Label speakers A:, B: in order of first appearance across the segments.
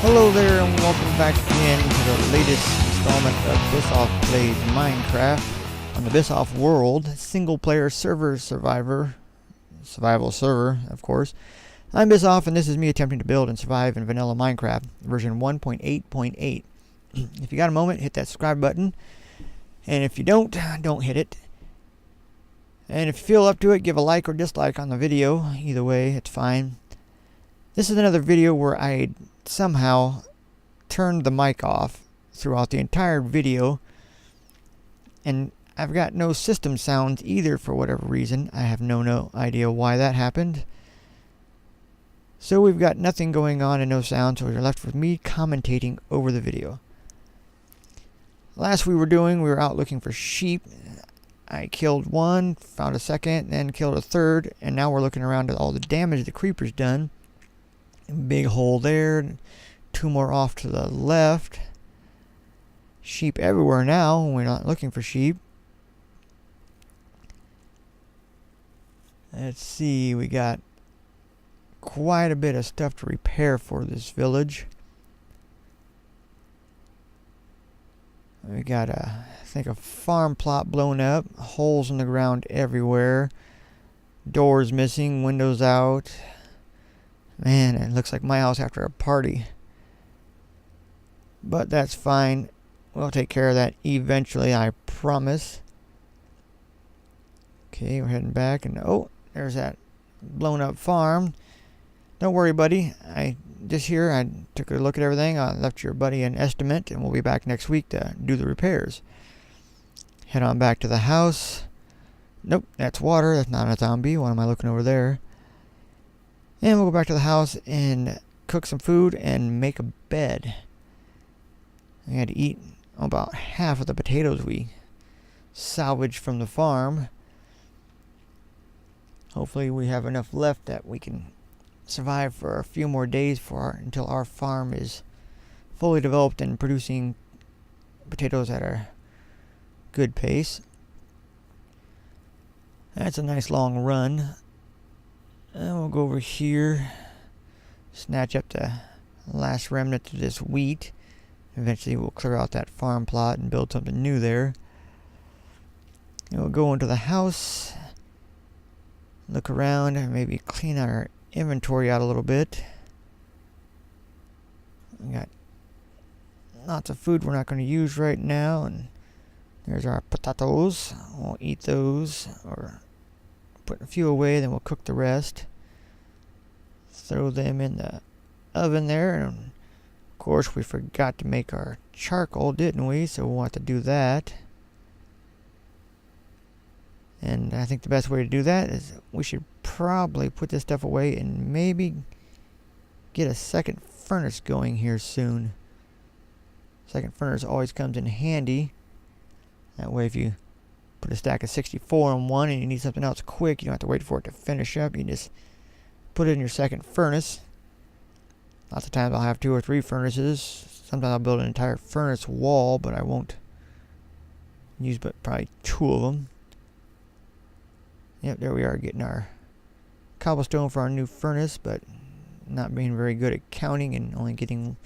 A: Hello there and welcome back again to the latest installment of Bis Auf Plays Minecraft on the Bis Auf world, single player survival server, of course. I'm Bis Auf and this is me attempting to build and survive in vanilla Minecraft version 1.8.8. If you got a moment, hit that subscribe button, and if you don't hit it. And if you feel up to it, give a like or dislike on the video. Either way, it's fine. This is another video where I somehow turned the mic off throughout the entire video, and I've got no system sounds either for whatever reason. I have no idea why that happened. So we've got nothing going on and no sound, so you're left with me commentating over the video. Last we were out looking for sheep. I killed one, found a second, then killed a third, and now we're looking around at all the damage the creeper's done. Big hole there, 2 more off to the left. Sheep everywhere now. We're not looking for sheep. Let's see, we got quite a bit of stuff to repair for this village. We got I think a farm plot blown up, holes in the ground everywhere, doors missing, windows out. Man, it looks like my house after a party. But that's fine. We'll take care of that eventually, I promise. Okay, we're heading back, and oh, there's that blown up farm. Don't worry, buddy. I took a look at everything. I left your buddy an estimate, and we'll be back next week to do the repairs. Head on back to the house. Nope, that's water. That's not a zombie. Why am I looking over there? And we'll go back to the house and cook some food and make a bed. I had to eat about half of the potatoes we salvaged from the farm. Hopefully we have enough left that we can survive for a few more days until our farm is fully developed and producing potatoes at a good pace. That's a nice long run. And we'll go over here, snatch up the last remnant of this wheat. Eventually we'll clear out that farm plot and build something new there. And we'll go into the house, look around, and maybe clean our inventory out a little bit. We got lots of food we're not going to use right now, and there's our potatoes. We'll eat those, or put a few away, then we'll cook the rest. Throw them in the oven there, and of course we forgot to make our charcoal, didn't we? So we'll have to do that. And I think the best way to do that is we should probably put this stuff away and maybe get a second furnace going here soon. Second furnace always comes in handy. That way if you put a stack of 64 in one and you need something else quick, you don't have to wait for it to finish up. You just put it in your second furnace. Lots of times I'll have 2 or 3 furnaces. Sometimes I'll build an entire furnace wall, but I won't use but probably 2 of them. Yep, there we are, getting our cobblestone for our new furnace, but not being very good at counting and only getting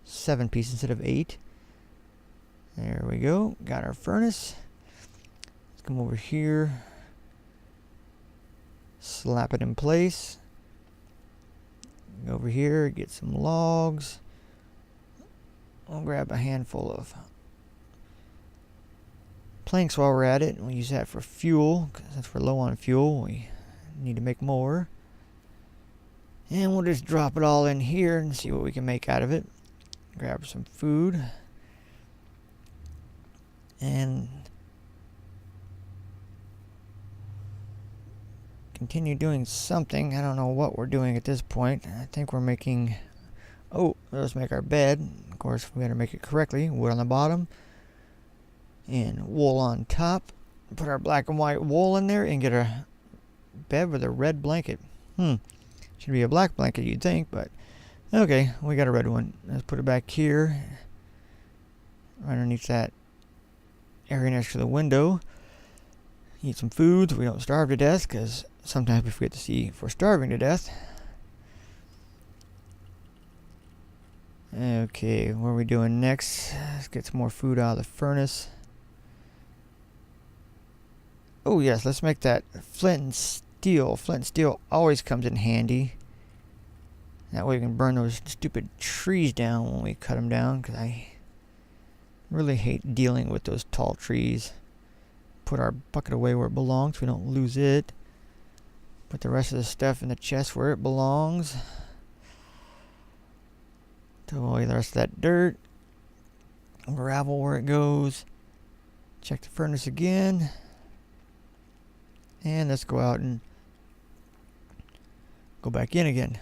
A: 7 pieces instead of 8. There we go, got our furnace. Let's come over here, slap it in place. Go over here, get some logs. I'll grab a handful of planks while we're at it. We'll use that for fuel, because since we're low on fuel, we need to make more. And we'll just drop it all in here and see what we can make out of it. Grab some food. And continue doing something. I don't know what we're doing at this point. I think we're making... Oh, let's make our bed. Of course, we gotta make it correctly. Wood on the bottom and wool on top. Put our black and white wool in there and get a bed with a red blanket. Should be a black blanket, you'd think, but okay, we got a red one. Let's put it back here, right underneath that area next to the window. Eat some food so we don't starve to death, because sometimes we forget to see if we're starving to death. Okay, what are we doing next? Let's get some more food out of the furnace. Oh yes, let's make that flint and steel. Flint and steel always comes in handy. That way we can burn those stupid trees down when we cut them down, because I really hate dealing with those tall trees. Put our bucket away where it belongs so we don't lose it. Put the rest of the stuff in the chest where it belongs. Throw away the rest of that dirt. Gravel where it goes. Check the furnace again. And let's go out and go back in again.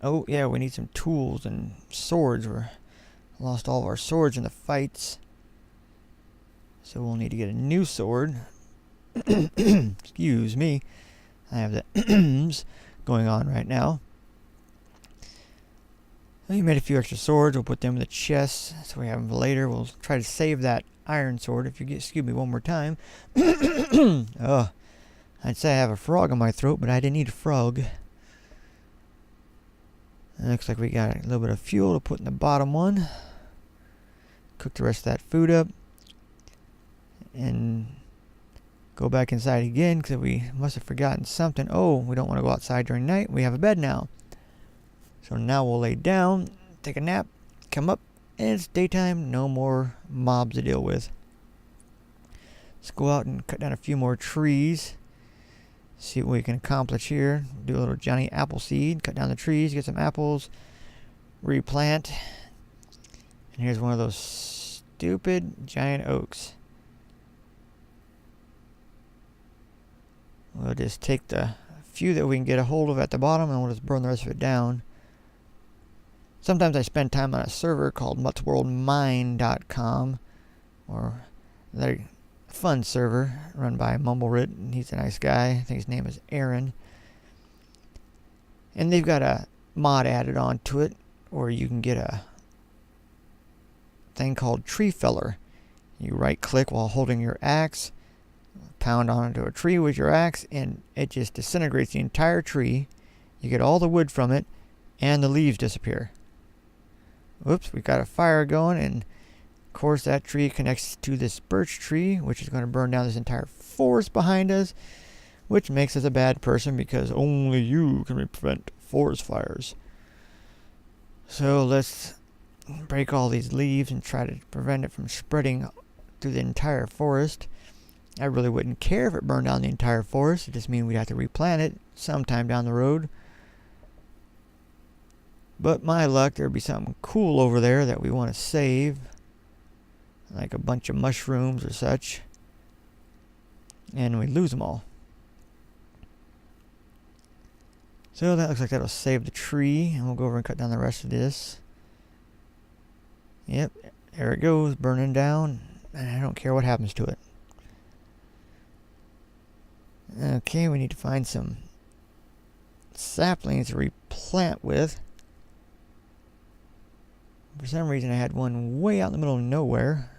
A: Oh yeah, we need some tools and swords. We lost all of our swords in the fights. So we'll need to get a new sword. Excuse me. I have the going on right now. We made a few extra swords. We'll put them in the chest so we have them for later. We'll try to save that iron sword. If you excuse me one more time. Oh, I'd say I have a frog in my throat, but I didn't eat a frog. It looks like we got a little bit of fuel to put in the bottom one. Cook the rest of that food up. And go back inside again because we must have forgotten something. Oh, we don't want to go outside during night. We have a bed now. So now we'll lay down, take a nap, come up, and it's daytime. No more mobs to deal with. Let's go out and cut down a few more trees. See what we can accomplish here. Do a little Johnny Appleseed. Cut down the trees, get some apples, replant. And here's one of those stupid giant oaks. We'll just take the few that we can get a hold of at the bottom and we'll just burn the rest of it down. Sometimes I spend time on a server called mutsworldmine.com, or they're a fun server run by Mumblerit, and he's a nice guy. I think his name is Aaron. And they've got a mod added onto it where you can get a thing called Tree Feller. You right click while holding your axe, pound onto a tree with your axe, and it just disintegrates the entire tree. You get all the wood from it, and the leaves disappear. Whoops, we got a fire going, and of course that tree connects to this birch tree, which is going to burn down this entire forest behind us, which makes us a bad person because only you can prevent forest fires. So let's break all these leaves and try to prevent it from spreading through the entire forest. I really wouldn't care if it burned down the entire forest. It just means we'd have to replant it sometime down the road. But my luck, there'd be something cool over there that we want to save. Like a bunch of mushrooms or such. And we lose them all. So that looks like that'll save the tree. And we'll go over and cut down the rest of this. Yep, there it goes, burning down. And I don't care what happens to it. Okay, we need to find some saplings to replant with. For some reason I had one way out in the middle of nowhere,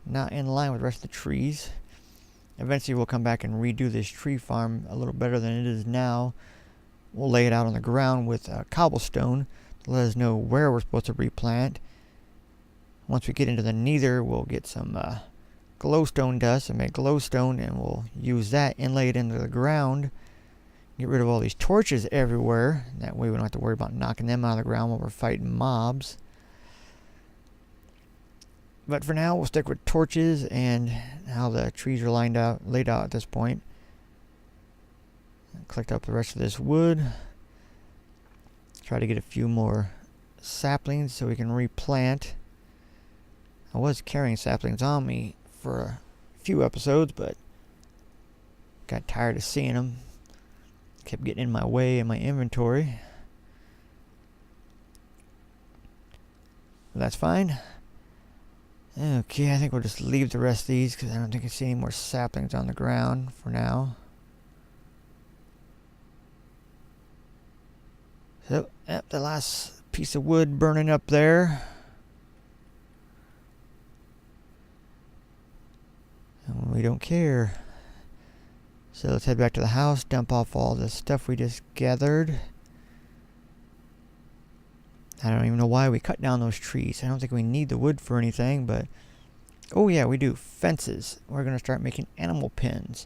A: not in line with the rest of the trees. Eventually we'll come back and redo this tree farm a little better than it is now. We'll lay it out on the ground with cobblestone to let us know where we're supposed to replant. Once we get into the nether, we'll get some glowstone dust and make glowstone, and we'll use that and lay it into the ground. Get rid of all these torches everywhere. That way we don't have to worry about knocking them out of the ground while we're fighting mobs. But for now, we'll stick with torches and how the trees are laid out at this point. Collect up the rest of this wood. Try to get a few more saplings so we can replant. I was carrying saplings on me for a few episodes, but got tired of seeing them. Kept getting in my way in my inventory. But that's fine. Okay, I think we'll just leave the rest of these because I don't think I see any more saplings on the ground for now. So, yep, the last piece of wood burning up there. And we don't care. So let's head back to the house, dump off all the stuff we just gathered. I don't even know why we cut down those trees. I don't think we need the wood for anything, but... Oh yeah, we do. Fences. We're going to start making animal pens.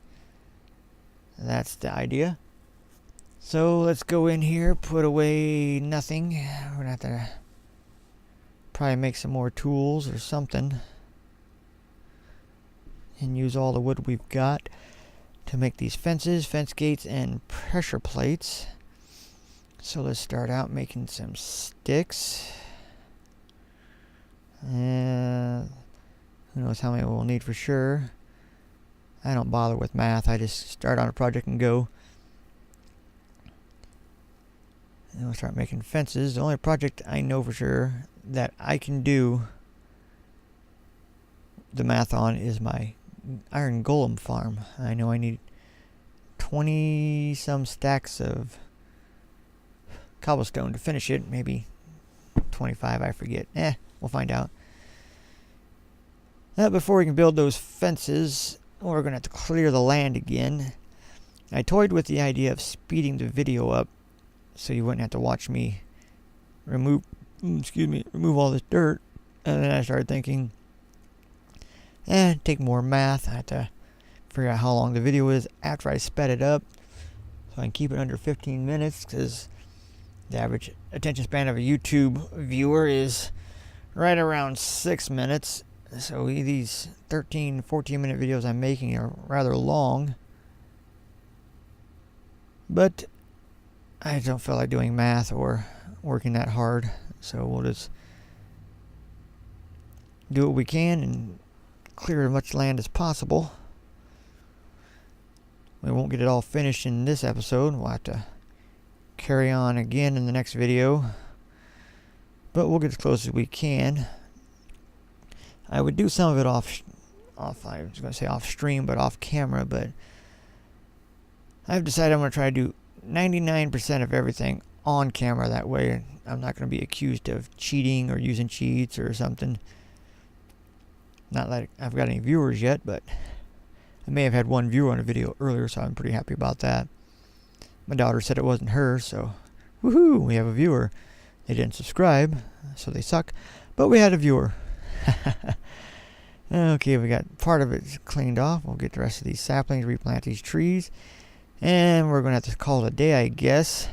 A: That's the idea. So let's go in here, put away nothing. We're going to have to probably make some more tools or something. And use all the wood we've got to make these fences, fence gates, and pressure plates. So let's start out making some sticks. And who knows how many we'll need for sure. I don't bother with math. I just start on a project and go. And we'll start making fences. The only project I know for sure that I can do the math on is my iron golem farm. I know I need 20 some stacks of cobblestone to finish it. Maybe 25, I forget. We'll find out. Before we can build those fences, we're going to have to clear the land again. I toyed with the idea of speeding the video up so you wouldn't have to watch me remove all this dirt. And then I started thinking, take more math. I have to figure out how long the video is after I sped it up so I can keep it under 15 minutes, because the average attention span of a YouTube viewer is right around 6 minutes. So these 13, 14 minute videos I'm making are rather long. But I don't feel like doing math or working that hard. So we'll just do what we can and clear as much land as possible. We won't get it all finished in this episode. We'll have to carry on again in the next video. But we'll get as close as we can. I would do some of it off I was going to say off stream, but off camera. But I've decided I'm going to try to do 99% of everything on camera. That way I'm not going to be accused of cheating or using cheats or something. Not like I've got any viewers yet, but I may have had one viewer on a video earlier, so I'm pretty happy about that. My daughter said it wasn't her, so woohoo, we have a viewer. They didn't subscribe, so they suck, but we had a viewer. Okay, we got part of it cleaned off. We'll get the rest of these saplings, replant these trees, and we're going to have to call it a day, I guess.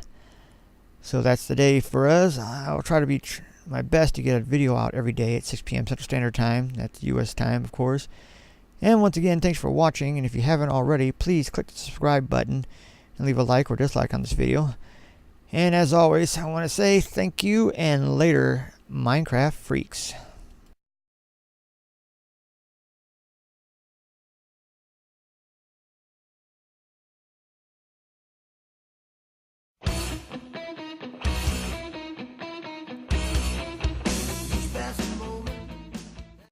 A: So that's the day for us. I'll try to be my best to get a video out every day at 6 p.m. Central Standard Time. That's U.S. time, of course. And once again, thanks for watching. And if you haven't already, please click the subscribe button and leave a like or dislike on this video. And as always, I want to say thank you and later, Minecraft freaks.